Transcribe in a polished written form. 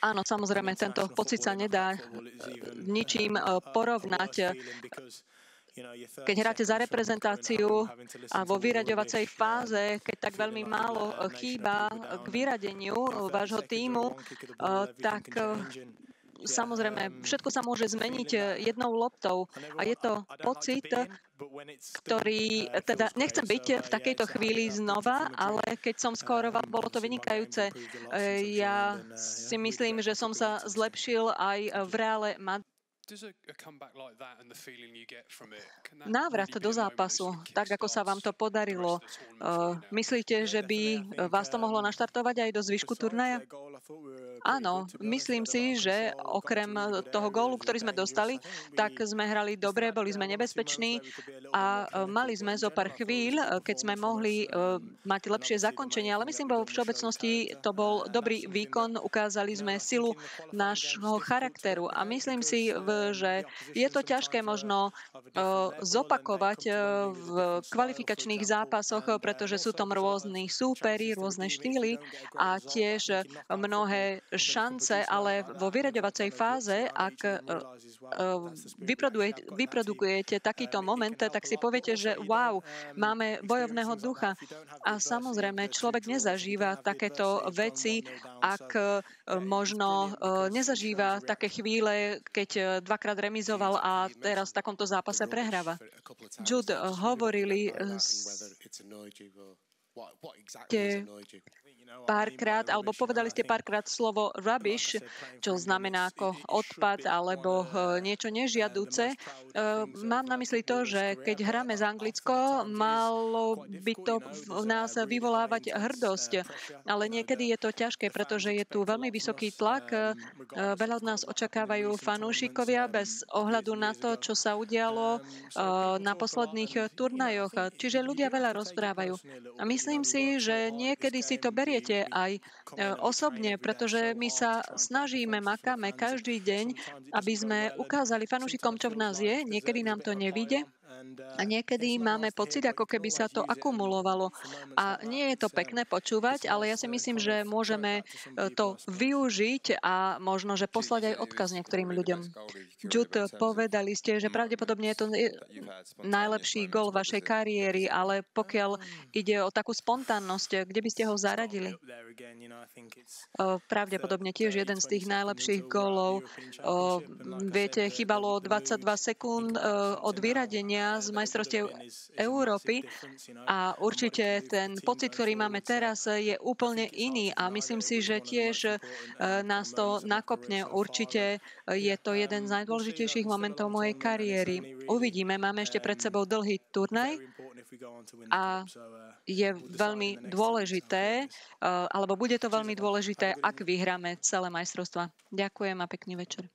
Áno, samozrejme, tento pocit sa nedá ničím porovnať. Keď hráte za reprezentáciu a vo vyraďovacej fáze, keď tak veľmi málo chýba k vyradeniu vášho tímu, tak samozrejme, všetko sa môže zmeniť jednou loptou. A je to pocit, ktorý, teda nechcem byť v takejto chvíli znova, ale keď som skóroval, bolo to vynikajúce. Ja si myslím, že som sa zlepšil aj v Reále Madrid. Návrat do zápasu, tak ako sa vám to podarilo, myslíte, že by vás to mohlo naštartovať aj do zvyšku turnaja? Áno, myslím si, že okrem toho gólu, ktorý sme dostali, tak sme hrali dobre, boli sme nebezpeční a mali sme zo pár chvíľ, keď sme mohli mať lepšie zakončenie, ale myslím, vo všeobecnosti to bol dobrý výkon, ukázali sme silu nášho charakteru a myslím si, že je to ťažké možno zopakovať v kvalifikačných zápasoch, pretože sú tam rôzni súperi, rôzne štýly a tiež mnohé šance, ale vo vyraďovacej fáze, ak vyprodukujete takýto moment, tak si poviete, že wow, máme bojovného ducha. A samozrejme, človek nezažíva takéto veci, ak možno nezažíva také chvíle, keď dvakrát remizoval a teraz v takomto zápase prehráva. Jude, hovorili ste párkrát, alebo povedali ste párkrát slovo rubbish, čo znamená ako odpad alebo niečo nežiaduce. Mám na mysli to, že keď hráme za Anglicko, malo by to v nás vyvolávať hrdosť. Ale niekedy je to ťažké, pretože je tu veľmi vysoký tlak. Veľa od nás očakávajú fanúšikovia bez ohľadu na to, čo sa udialo na posledných turnajoch. Čiže ľudia veľa rozprávajú. A myslím si, že niekedy si to beriete aj osobne, pretože my sa snažíme, makáme každý deň, aby sme ukázali fanúšikom, čo v nás je. Niekedy nám to nevyjde. A niekedy máme pocit, ako keby sa to akumulovalo. A nie je to pekné počúvať, ale ja si myslím, že môžeme to využiť a možno, že poslať aj odkaz niektorým ľuďom. Jude, povedali ste, že pravdepodobne je to najlepší gól vašej kariéry, ale pokiaľ ide o takú spontánnosť, kde by ste ho zaradili? Pravdepodobne tiež jeden z tých najlepších gólov. Viete, chýbalo 22 sekúnd od vyradenia z majstrovstiev Európy a určite ten pocit, ktorý máme teraz, je úplne iný a myslím si, že tiež nás to nakopne. Určite je to jeden z najdôležitejších momentov mojej kariéry. Uvidíme, máme ešte pred sebou dlhý turnaj a je veľmi dôležité, alebo bude to veľmi dôležité, ak vyhráme celé majstrovstvá. Ďakujem a pekný večer.